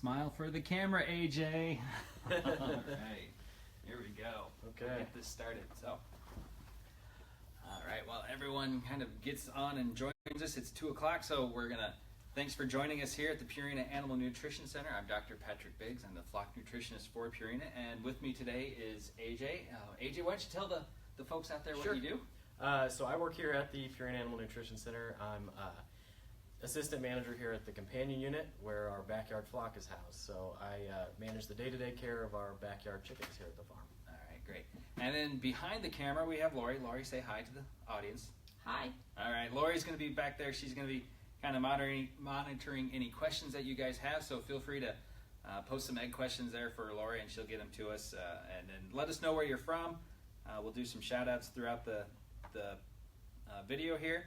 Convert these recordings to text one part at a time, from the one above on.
Smile for the camera, AJ. All right, here we go. Okay. We'll get this started. So, all right. Well, everyone kind of gets on and joins us. It's 2 o'clock, so we're gonna. Thanks for joining us here at the Purina Animal Nutrition Center. I'm Dr. Patrick Biggs. I'm the flock nutritionist for Purina, and with me today is AJ. AJ, why don't you tell the folks out there what you do? So I work here at the Purina Animal Nutrition Center. I'm assistant manager here at the companion unit where our backyard flock is housed. So I manage the day-to-day care of our backyard chickens here at the farm. All right, great. And then behind the camera we have Lori. Lori, say hi to the audience. Hi. All right, Lori's going to be back there. She's going to be kind of monitoring any questions that you guys have. So feel free to post some egg questions there for Lori, and she'll get them to us. And then let us know where you're from. We'll do some shout-outs throughout the video here.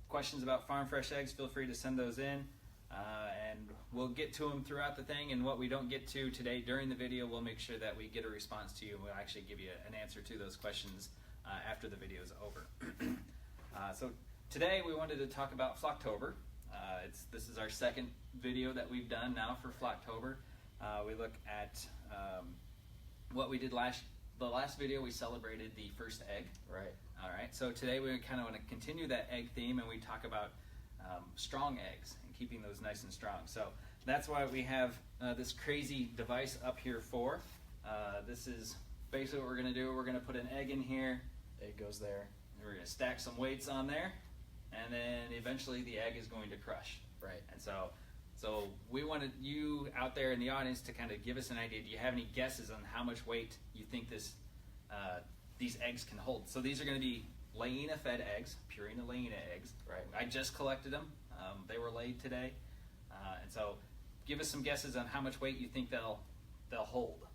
Questions about farm fresh eggs, feel free to send those in, and we'll get to them throughout the thing. And what we don't get to today during the video, we'll make sure that we get a response to you, and we'll actually give you an answer to those questions after the video is over. So today we wanted to talk about Flocktober. This is our second video that we've done now for Flocktober. We look at what we did the last video. We celebrated the first egg. Right. All right, so today we kind of want to continue that egg theme, and we talk about strong eggs and keeping those nice and strong. So that's why we have this crazy device up here for. This is basically what we're going to do. We're going to put an egg in here. Egg goes there. We're going to stack some weights on there, and then eventually the egg is going to crush. Right. And so we wanted you out there in the audience to kind of give us an idea. Do you have any guesses on how much weight you think these eggs can hold? So these are going to be Purina-fed eggs, Purina eggs. Right. I just collected them. They were laid today, and so give us some guesses on how much weight you think they'll hold.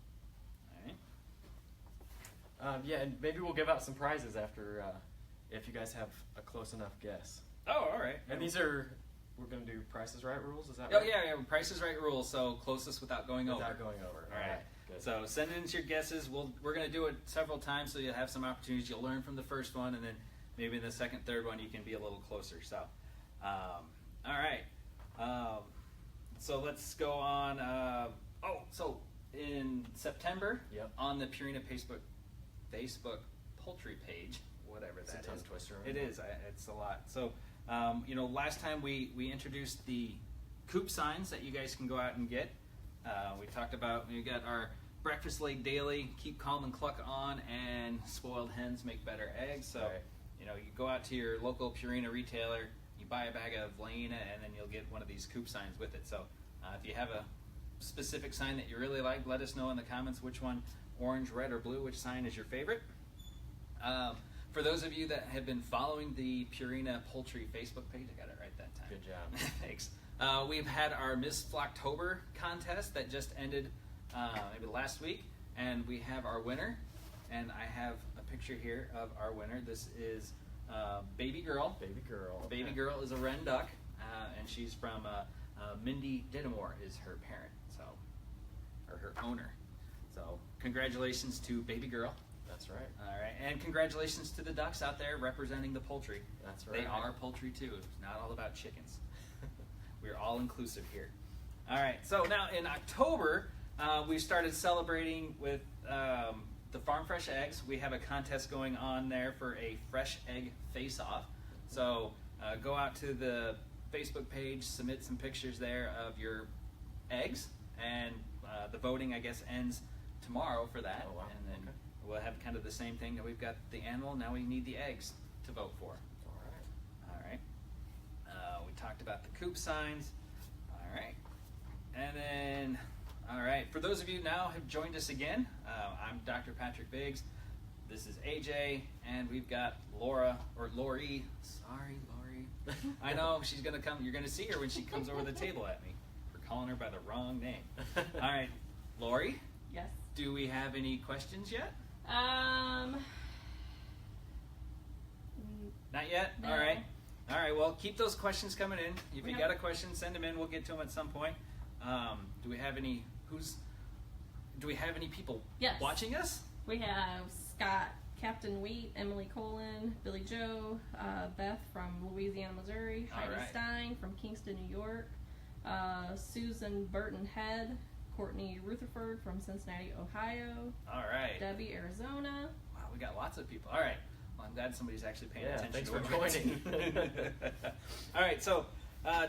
All right. Yeah, and maybe we'll give out some prizes after if you guys have a close enough guess. Oh, all right. And we're going to do Price is Right rules, is that Oh right? yeah, Price is Right rules. So closest without going over. Without going over. All right. Good. So send in your guesses. We're going to do it several times, so you'll have some opportunities. You'll learn from the first one, and then maybe in the second, third one, you can be a little closer. So, all right. So let's go on. So in September, Yep. on the Purina Facebook poultry page, whatever It's that a tongue is. twister. It is. It's a lot. So, last time we introduced the coop signs that you guys can go out and get. We talked about, we got our breakfast laid daily, keep calm and cluck on, and spoiled hens make better eggs. So, Right. you go out to your local Purina retailer, you buy a bag of Lea, and then you'll get one of these coop signs with it. So, if you have a specific sign that you really like, let us know in the comments which one, orange, red, or blue, which sign is your favorite. For those of you that have been following the Purina Poultry Facebook page, I got it right that time. Good job. Thanks. We've had our Miss Flocktober contest that just ended maybe last week, and we have our winner, and I have a picture here of our winner. This is Baby Girl. Baby girl. Baby Okay. Girl is a wren duck, and she's from Mindy Dittamore is her parent, or her owner. So congratulations to Baby Girl. That's right. All right, and congratulations to the ducks out there representing the poultry. That's right. They are poultry too. It's not all about chickens. We're all inclusive here. All right, so now in October, we started celebrating with the Farm Fresh Eggs. We have a contest going on there for a fresh egg face-off. So go out to the Facebook page, submit some pictures there of your eggs, and the voting, I guess, ends tomorrow for that. Oh, wow. And then Okay. we'll have kind of the same thing that we've got the animal. Now we need the eggs to vote for. All right. All right. We talked about the coop signs. All right. And then, all right, for those of you now who have joined us again, I'm Dr. Patrick Biggs. This is AJ, and we've got Lori. Sorry, Lori. I know, she's going to come. You're going to see her when she comes over the table at me for calling her by the wrong name. All right, Lori, Yes. do we have any questions yet? Not yet? No. All right. All right, well, keep those questions coming in. If you Okay. got a question, send them in. We'll get to them at some point. Do we have any people Yes. watching us? We have Scott, Captain Wheat, Emily Colin, Billy Joe, Beth from Louisiana, Missouri, All Heidi right. Stein from Kingston, New York, Susan Burton Head, Courtney Rutherford from Cincinnati, Ohio, All right. Debbie, Arizona. Wow, we got lots of people. All right. Well, I'm glad somebody's actually paying attention. Thanks to for what we're joining. All right, so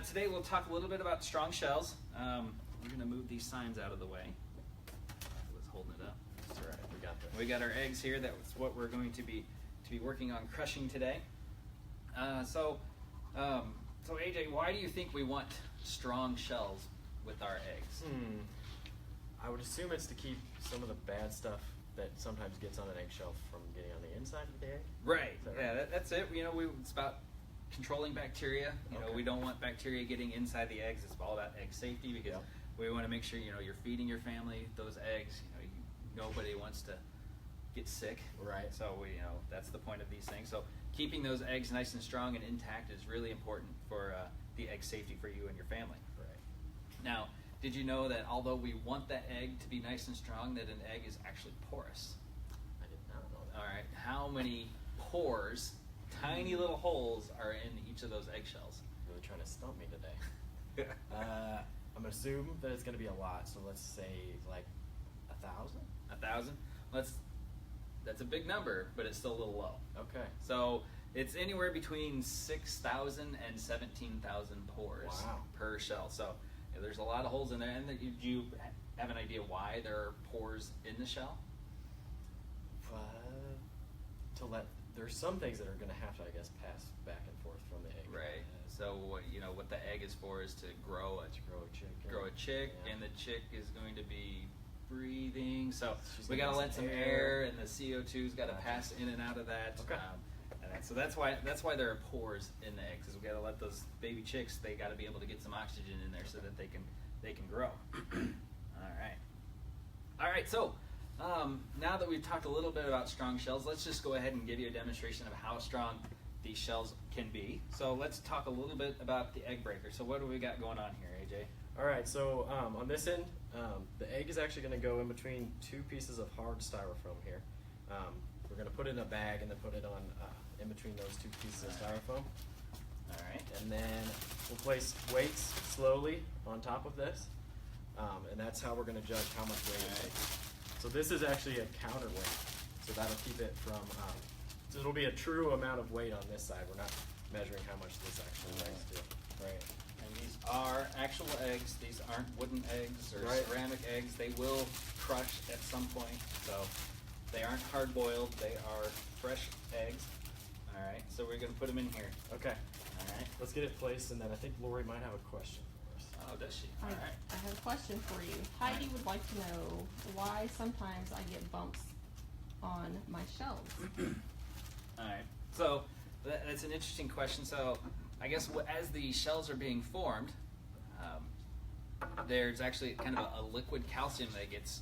today we'll talk a little bit about strong shells. We're going to move these signs out of the way. Let's hold it up. That's all right. We got this. We got our eggs here. That's what we're going to be working on crushing today. So AJ, why do you think we want strong shells with our eggs? I would assume it's to keep some of the bad stuff that sometimes gets on an eggshell from getting on the inside of the egg. Right. Is that Yeah, right? that's it. It's about controlling bacteria. Okay. We don't want bacteria getting inside the eggs. It's all about egg safety because we want to make sure you're feeding your family those eggs. Nobody wants to get sick. Right. So that's the point of these things. So keeping those eggs nice and strong and intact is really important for the egg safety for you and your family. Right. Now, did you know that although we want that egg to be nice and strong, that an egg is actually porous? I did not know that. All right. How many pores, tiny little holes, are in each of those eggshells? Really trying to stump me today. I'm gonna assume that it's gonna be a lot. So let's say like 1,000. 1,000? That's a big number, but it's still a little low. Okay. So it's anywhere between 6,000 and 17,000 pores per shell. So there's a lot of holes in there. And do you have an idea why there are pores in the shell? There's some things that are gonna have to, I guess, pass back and forth from the egg. Right. So what the egg is for is to grow a chick, Yeah. and the chick is going to be breathing. So She's we gonna got to need let some some air. air, and the CO2's got to Gotcha. pass in and out of that. Okay. So that's why there are pores in the eggs. Is we got to let those baby chicks. They got to be able to get some oxygen in there so that they can grow. All right. So now that we've talked a little bit about strong shells, let's just go ahead and give you a demonstration of how strong these shells can be. So let's talk a little bit about the egg breaker. So what do we got going on here, AJ? All right, so on this end, the egg is actually going to go in between two pieces of hard styrofoam here. We're going to put it in a bag and then put it on in between those two pieces of styrofoam. All right. And then we'll place weights slowly on top of this, and that's how we're going to judge how much weight it takes. So this is actually a counterweight, so that'll keep it from, so it'll be a true amount of weight on this side. We're not measuring how much this actually weighs too. Right. And these are actual eggs. These aren't wooden eggs or Right. ceramic eggs. They will crush at some point. So they aren't hard boiled. They are fresh eggs. All right. So we're going to put them in here. Okay. All right. Let's get it placed, and then I think Lori might have a question for us. Oh, does she? I, All right. I have a question for you. Heidi would like to know why sometimes I get bumps on my shells. All right. So that's an interesting question. So I guess as the shells are being formed, there's actually kind of a liquid calcium that gets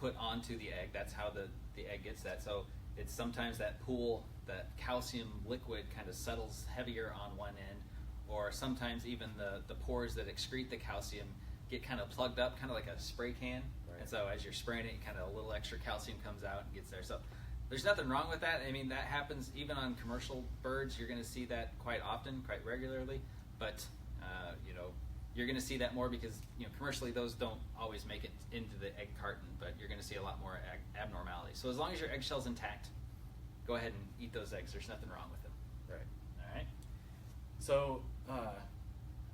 put onto the egg. That's how the egg gets that. So it's sometimes that pool, that calcium liquid kind of settles heavier on one end, or sometimes even the pores that excrete the calcium get kind of plugged up, kind of like a spray can. Right. And so as you're spraying it, kind of a little extra calcium comes out and gets there. So there's nothing wrong with that. I mean, that happens even on commercial birds. You're going to see that quite often, quite regularly. But you're going to see that more because commercially those don't always make it into the egg carton. But you're going to see a lot more abnormalities. So as long as your eggshell's intact, go ahead and eat those eggs. There's nothing wrong with them. Right. All right. So,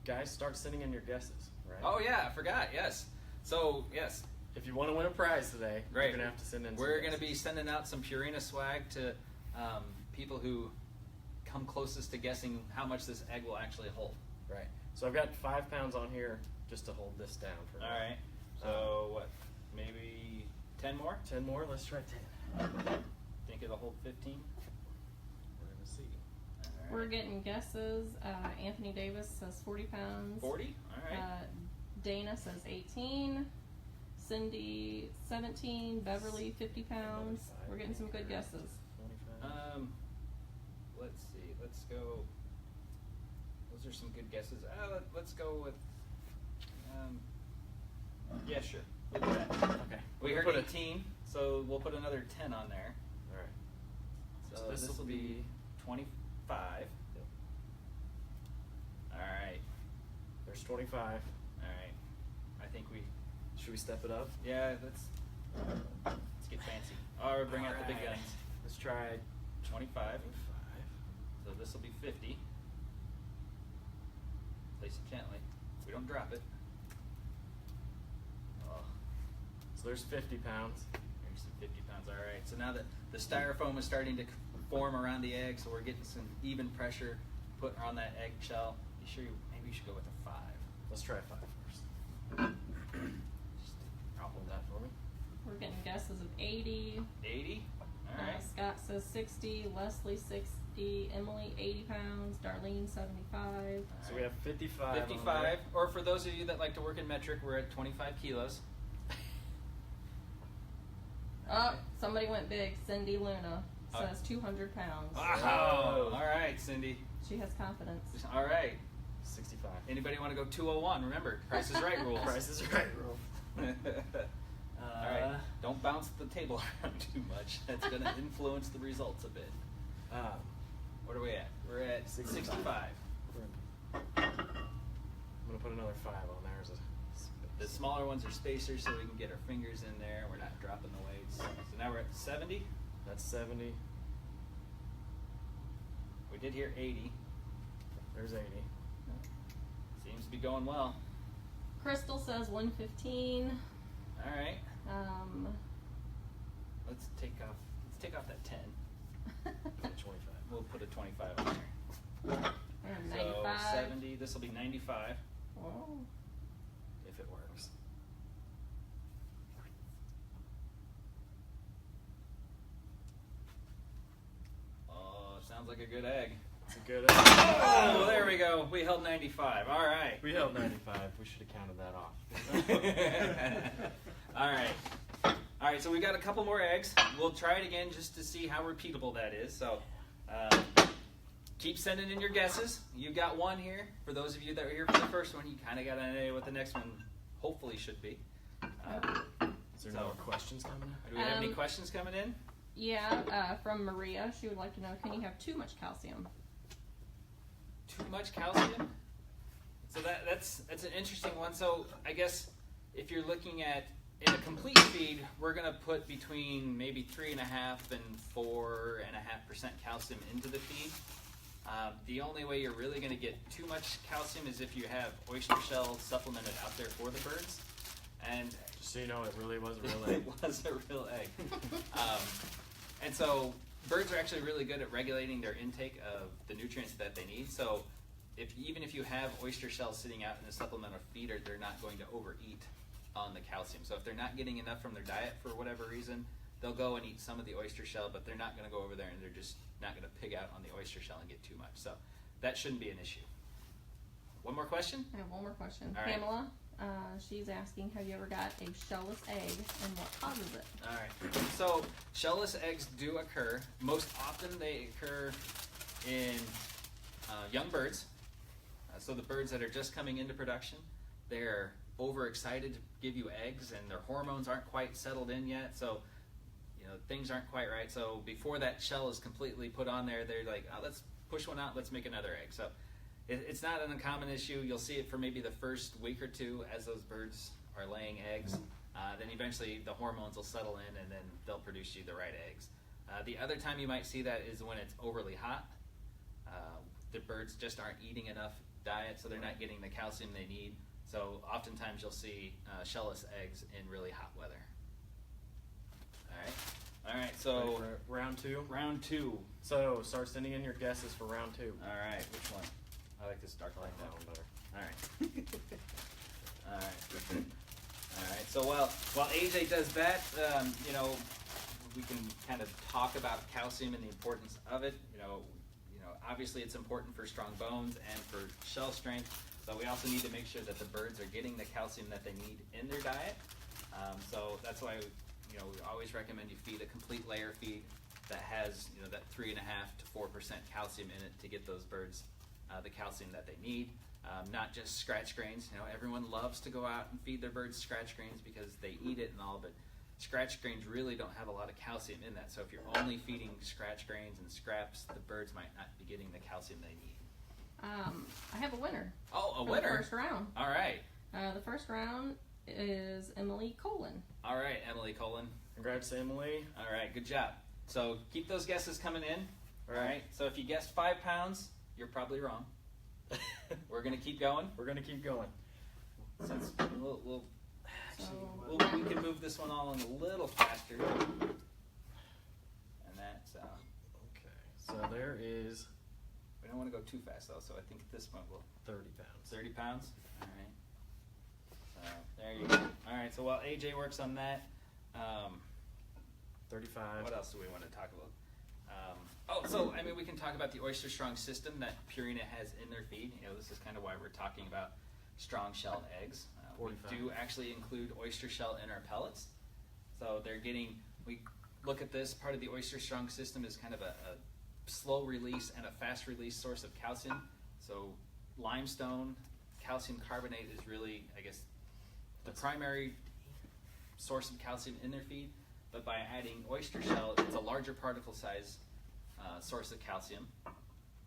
guys, start sending in your guesses, right? Oh yeah, I forgot. Yes. So yes, If you want to win a prize today, Right. you're going to have to send in some we're going to guesses. be sending out some Purina swag to people who come closest to guessing how much this egg will actually hold. Right. So I've got 5 pounds on here just to hold this down for now. All right. So what? Maybe 10 more? 10 more? Let's try 10. Think it'll hold 15? We're going to see. All right. We're getting guesses. Anthony Davis says 40 pounds. 40? All right. Dana says 18. Cindy 17. Beverly 50 pounds. We're getting some good guesses. 25. Let's see. Let's go. Those are some good guesses. Let's go with. Yeah, sure. We'll do that. Okay. We We'll heard put 18, so we'll put another 10 on there. All right. So this will be 25. Yep. All right. There's 25. All Should we step it up? Yeah, let's get fancy. Or bring out the big guns. Let's try 25. So this will be 50. Place it gently. We don't drop it. Oh, So there's 50 pounds. there's some 50 pounds. All right. So now that the styrofoam is starting to form around the egg, so we're getting some even pressure put on that eggshell. Maybe you should go with a 5. Let's try 5 first. I'll hold that for me. We're getting guesses of 80. 80. All right. Scott says 60. Leslie 60. Emily 80 pounds. Darlene 75. So we have 55. 55. Or for those of you that like to work in metric, we're at 25 kilos. Oh, somebody went big. Cindy Luna Oh. says 200 pounds. Wow. All right, Cindy. She has confidence. All right. 65. Anybody want to go 201? Remember, Price is Right rules. Price is Right rule. All right. Don't bounce the table around too much. That's going to influence the results a bit. What are we at? We're at 65. I'm gonna put another 5 on there as a The smaller ones are spacers, so we can get our fingers in there. We're not dropping the weights. So now we're at 70. That's 70. We did hear 80. There's 80. Seems to be going well. Crystal says 115. All right. Let's Let's take off that 10. Put 25. We'll put a 25 on there. And So 95. 70. This will be 95. Oh. If it works. Oh, sounds like a good egg. It's a good. Oh, there we go. We held 95. All right. We held 95. We should have counted that off. All right. All right, so we got a couple more eggs. We'll try it again just to see how repeatable that is. So keep sending in your guesses. You got one here. For those of you that were here for the first one, you kind of got an idea what the next one hopefully should be. Is there no more questions coming in? Do we have any questions coming in? Yeah, from Maria. She would like to know, can you have too much calcium? Too much calcium? So that's an interesting one. So I guess if you're looking at in a complete feed, we're going to put between maybe 3.5% and 4.5% calcium into the feed. The only way you're really going to get too much calcium is if you have oyster shell supplemented out there for the birds. And Just so you know, it really was a real egg. it was a real egg. And so birds are actually really good at regulating their intake of the nutrients that they need. So even if you have oyster shells sitting out in a supplemental feeder, they're not going to overeat on the calcium. So if they're not getting enough from their diet for whatever reason, they'll go and eat some of the oyster shell, but they're not going to go over there and they're just not going to pig out on the oyster shell and get too much. So that shouldn't be an issue. One more question? I have one more question. All right. Pamela, she's asking, have you ever got a shellless egg and what causes it? All right. So shellless eggs do occur. Most often they occur in young birds. So the birds that are just coming into production, they're overexcited to give you eggs and their hormones aren't quite settled in yet. So, things aren't quite right. So before that shell is completely put on there, they're like, oh, let's push one out, let's make another egg. So it's not an uncommon issue. You'll see it for maybe the first week or two as those birds are laying eggs. Then eventually the hormones will settle in and then they'll produce you the right eggs. The other time you might see that is when it's overly hot. The birds just aren't eating enough diet, so they're not getting the calcium they need. So oftentimes you'll see shellless eggs in really hot weather. All right. So Ready for round 2. round 2. So start sending in your guesses for round 2. All right. Which one? I like this dark I like like that one better. All right. All right. All right. So while AJ does that, we can kind of talk about calcium and the importance of it. Obviously it's important for strong bones and for shell strength, but we also need to make sure that the birds are getting the calcium that they need in their diet. So that's why we always recommend you feed a complete layer feed that has that 3.5 to 4% calcium in it to get those birds the calcium that they need. Not just scratch grains. Everyone loves to go out and feed their birds scratch grains because they eat it and all, but scratch grains really don't have a lot of calcium in that. So if you're only feeding scratch grains and scraps, the birds might not be getting the calcium they need. I have a winner. Oh, a for winner! The first round. All right. The first round is Emily. Emily Colon. All right, Emily Colon. Congrats, Emily. All right, good job. So keep those guesses coming in. All right. So if you guessed 5 pounds, you're probably wrong. We're gonna keep going. We're gonna keep going. So it's So, we can move this one all in a little faster. And that's Okay, so there is we don't want to go too fast though. So I think this one will 30 pounds. 30 pounds. All right. So there you go. All right. So while AJ works on that, 35. what else do we want to talk about? So I mean, we can talk about the Oyster Strong System that Purina has in their feed. You know, this is kind of why we're talking about strong shelled eggs. We 45. do actually include oyster shell in our pellets. So they're getting, we look at this, part of the Oyster Strong System is kind of a slow release and a fast release source of calcium. So limestone, calcium carbonate is really, I guess, the primary source of calcium in their feed. But by adding oyster shell, it's a larger particle size source of calcium.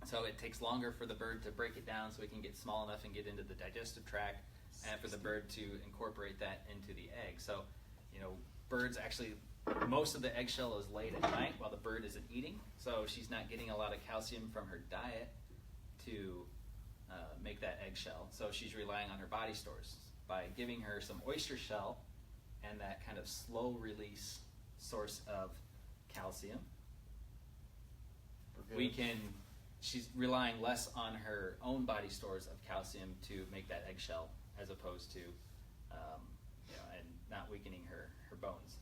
So it takes longer for the bird to break it down so it can get small enough and get into the digestive tract, and for the bird to incorporate that into the egg. So, you know, birds actually, most of the eggshell is laid at night while the bird isn't eating. So she's not getting a lot of calcium from her diet to make that eggshell. So she's relying on her body stores. By giving her some oyster shell and that kind of slow release source of calcium, she's relying less on her own body stores of calcium to make that eggshell, as opposed to, and not weakening her bones.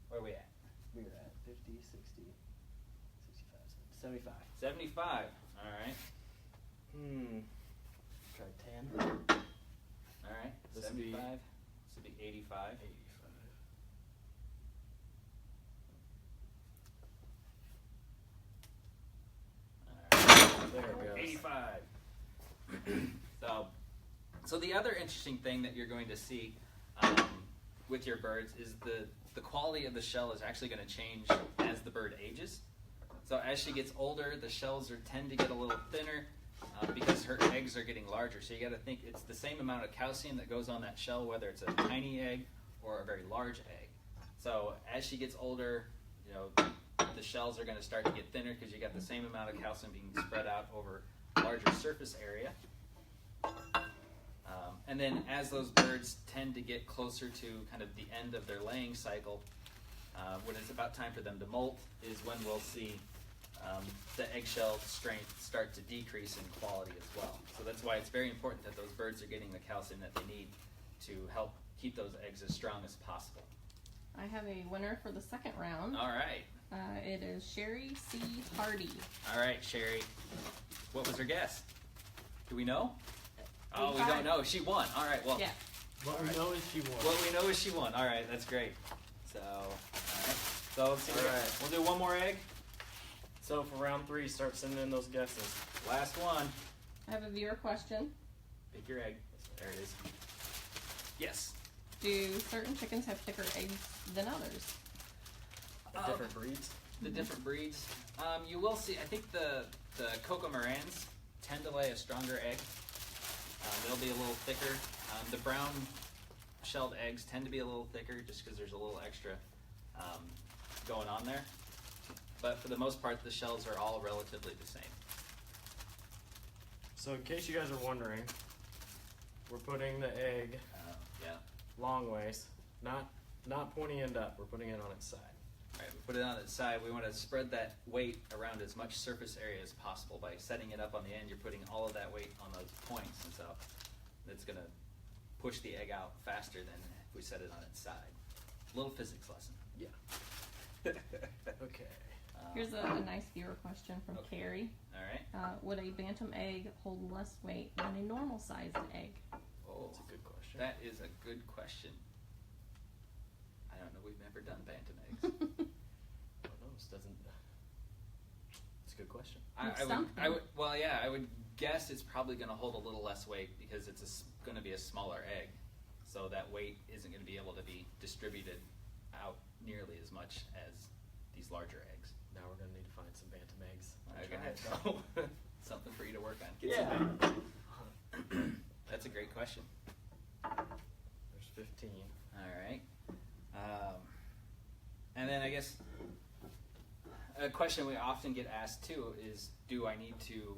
Where are we at? We're at 50, 60, 65, 75. 75. All right. Try 10. All right. This would be 75. This would be 85. 85. There it goes. 85. So the other interesting thing that you're going to see with your birds is the quality of the shell is actually going to change as the bird ages. So as she gets older, the shells tend to get a little thinner because her eggs are getting larger. So you got to think it's the same amount of calcium that goes on that shell, whether it's a tiny egg or a very large egg. So as she gets older, you know, the shells are going to start to get thinner because you got the same amount of calcium being spread out over a larger surface area. And then as those birds tend to get closer to kind of the end of their laying cycle, when it's about time for them to molt is when we'll see the eggshell strength start to decrease in quality as well. So that's why it's very important that those birds are getting the calcium that they need to help keep those eggs as strong as possible. I have a winner for the second round. All right. It is Sherry C. Hardy. All right, Sherry. What was her guess? Do we know? Oh, we 85. don't know. She won. All right. Well, Yeah. What we know is she won. what we know is she won. All right, that's great. So, all right. So let's see. All right. We'll do one more egg. So for round 3, start sending in those guesses. Last one. I have a viewer question. Pick your egg. There it is. Yes. Do certain chickens have thicker eggs than others? Different breeds. The different breeds. You will see. I think the Coco Morans tend to lay a stronger egg. They'll be a little thicker. The brown shelled eggs tend to be a little thicker just because there's a little extra going on there. But for the most part, the shells are all relatively the same. So in case you guys are wondering, we're putting the egg Yeah. long ways, not pointy end up. We're putting it on its side. All right, we put it on its side. We want to spread that weight around as much surface area as possible. By setting it up on the end, you're putting all of that weight on those points, and so it's going to push the egg out faster than if we set it on its side. Little physics lesson. Yeah. Okay. Here's a nice viewer question from Okay. Carrie. All right. Would a bantam egg hold less weight than a normal sized egg? Oh, That's a good question. that is a good question. I don't know. We've never done bantam eggs. I don't know. This doesn't. It's a good question. I would guess it's probably going to hold a little less weight because it's going to be a smaller egg, so that weight isn't going to be able to be distributed out nearly as much as these larger eggs. Now we're gonna need to find some bantam eggs. Okay. Something for you to work on. Yeah. That's a great question. There's 15. All right. And then I guess a question we often get asked too is, do I need to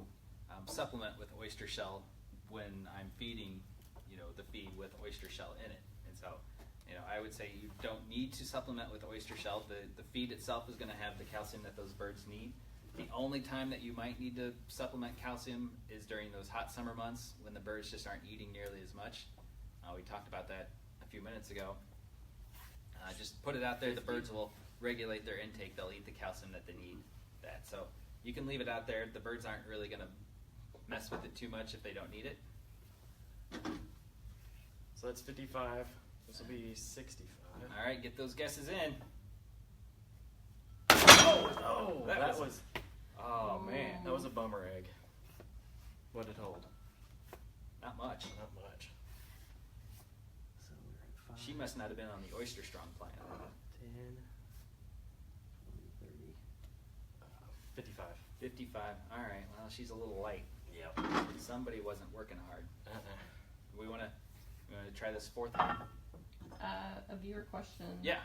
supplement with oyster shell when I'm feeding, the feed with oyster shell in it? And so, I would say you don't need to supplement with oyster shell. The feed itself is going to have the calcium that those birds need. The only time that you might need to supplement calcium is during those hot summer months when the birds just aren't eating nearly as much. We talked about that a few minutes ago. Just put it out there. The birds will regulate their intake. They'll eat the calcium that they need. So you can leave it out there. The birds aren't really going to mess with it too much if they don't need it. So that's 55. This will be 65. All right, get those guesses in. Oh, that that was- was. Oh man, That was a bummer egg. What did it hold? not much. Not much. So we're at 5, She must not have been on the Oyster Strong plan. 10, 20, 30. 55. 55. All right. Well, she's a little light. Yep. Somebody wasn't working hard. We want to try this fourth one. A viewer question. Yeah.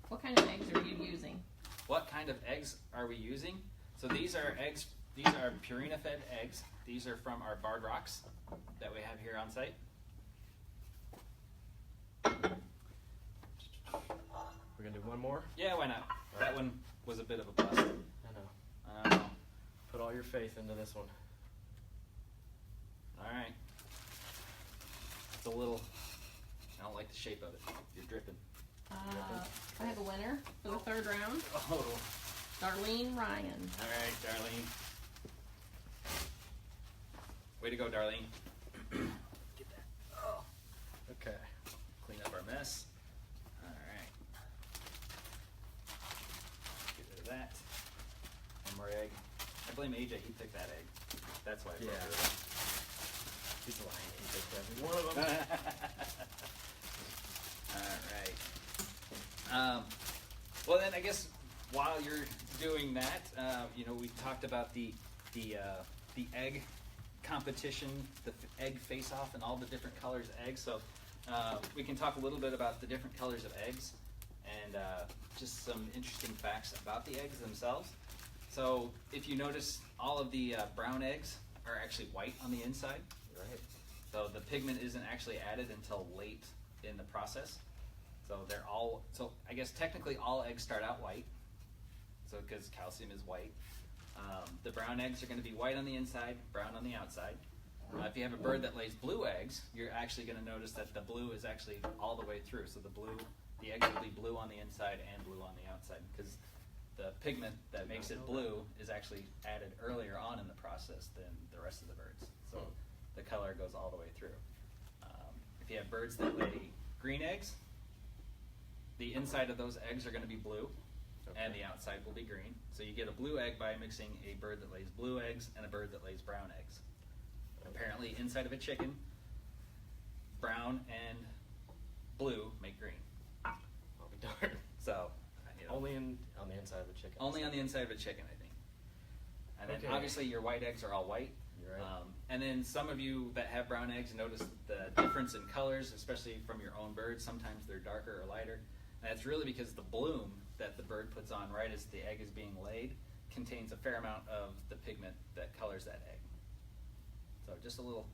What kind of eggs are you using? What kind of eggs are we using? So these are eggs. These are Purina-fed eggs. These are from our barred rocks that we have here on site. We're gonna do one more. Yeah, why not? That one was a bit of a bust. I know. Put all your faith into this one. All right. It's a little. I don't like the shape of it. You're dripping. I have a winner for the third round. Oh. Darlene Ryan. All right, Darlene. Way to go, Darlene. Get that. Oh. Okay. Clean up our mess. All right. Get rid of that. One more egg. I blame AJ. He picked that egg. That's why I broke Yeah. it. He's lying. He picked every one of them. All right. Well, then I guess while you're doing that, we talked about the egg competition, the egg face-off, and all the different colors of eggs. So we can talk a little bit about the different colors of eggs and just some interesting facts about the eggs themselves. So if you notice, all of the brown eggs are actually white on the inside. Right. So the pigment isn't actually added until late in the process. So I guess technically all eggs start out white. So because calcium is white. The brown eggs are going to be white on the inside, brown on the outside. If you have a bird that lays blue eggs, you're actually going to notice that the blue is actually all the way through. So the eggs will be blue on the inside and blue on the outside because the pigment that makes it blue is actually added earlier on in the process than the rest of the birds. So the color goes all the way through. If you have birds that lay green eggs, the inside of those eggs are going to be blue, and the outside will be green. So you get a blue egg by mixing a bird that lays blue eggs and a bird that lays brown eggs. Apparently, inside of a chicken, brown and blue make green. I'll be darned. So Only on the inside of a chicken. only on the inside of a chicken, I think. And then obviously your white eggs are all white. You're right. And then some of you that have brown eggs notice the difference in colors, especially from your own birds. Sometimes they're darker or lighter. And that's really because the bloom that the bird puts on right as the egg is being laid contains a fair amount of the pigment that colors that egg. So just a little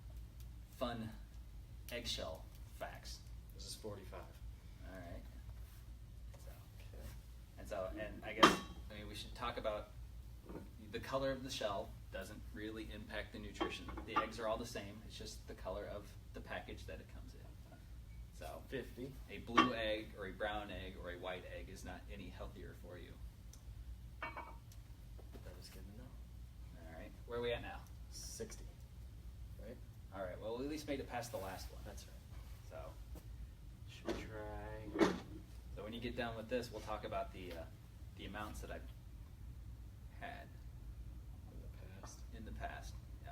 fun eggshell facts. This is 45. All right. Okay. And I guess we should talk about the color of the shell doesn't really impact the nutrition. The eggs are all the same. It's just the color of the package that it comes in. So 50. a blue egg or a brown egg or a white egg is not any healthier for you. That is good to know. All right. Where are we at now? 60. Right? All right. Well, we at least made it past the last one. That's right. So Should we try? So when you get done with this, we'll talk about the amounts that I've had In the past. in the past. Yeah.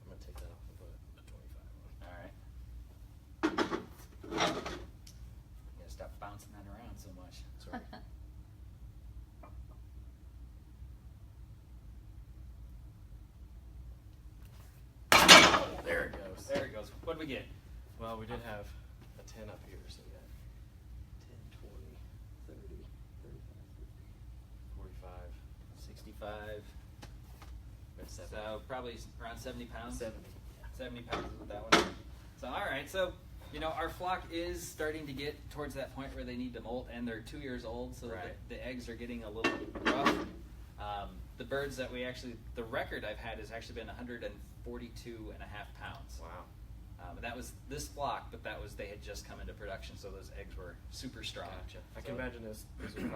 I'm going to take that off and put a 25 on. All right. You gotta stop bouncing that around so much. Sorry. There it goes. There it goes. we get? Well, we did have a 10 up here, so we got 10, 20, 30, 35, 50. 45, 65. we got 7. So probably around 70 pounds. 70. 70 pounds with that one. So all right, so you know our flock is starting to get towards that point where they need to molt, and they're 2 years old, so Right. the eggs are getting a little rough. The birds that the record I've had has actually been 142 and a half pounds. Wow. That was this flock, but they had just come into production, so those eggs were super strong. Gotcha. I So- can imagine this.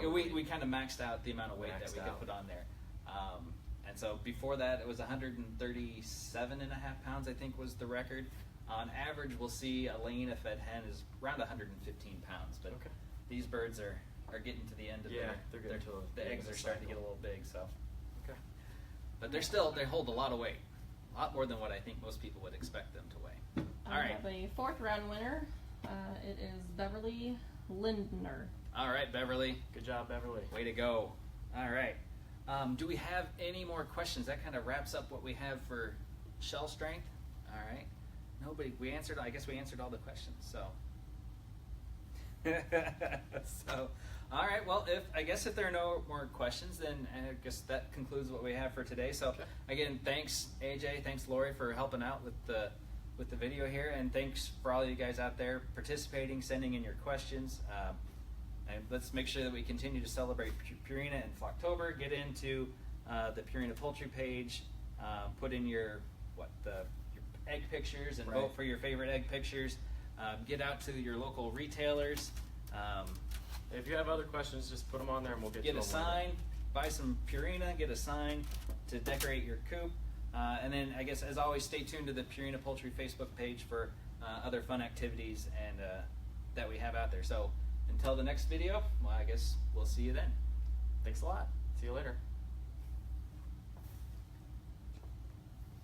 Yeah, we kind of maxed out the amount of weight that we could put on there. And so before that, it was 137 and a half pounds, I think, was the record. On average, we'll see a Purina-fed hen is around 115 pounds. But Okay. these birds are getting to the end of Yeah, they're getting to the the end eggs of are the starting to cycle. get a little big. So, Okay. but they hold a lot of weight, a lot more than what I think most people would expect them to weigh. All I right. have a 4th round winner. It is Beverly Lindner. All right, Beverly. Good job, Beverly. Way to go. All right. Do we have any more questions? That kind of wraps up what we have for shell strength. All right. Nobody. I guess we answered all the questions. So. All right. Well, if there are no more questions, then I guess that concludes what we have for today. So, Okay. again, thanks AJ, thanks Lori for helping out with the video here, and thanks for all you guys out there participating, sending in your questions. And let's make sure that we continue to celebrate Purina in Flocktober. Get into the Purina Poultry page. Put in your egg pictures and Right. vote for your favorite egg pictures. Get out to your local retailers. If you have other questions, just put them on there and we'll get Get to a them sign. Buy some Purina. Get a sign to decorate your coop. And then I guess as always, stay tuned to the Purina Poultry Facebook page for other fun activities and that we have out there. So until the next video, well, I guess we'll see you then. Thanks a lot. See you later.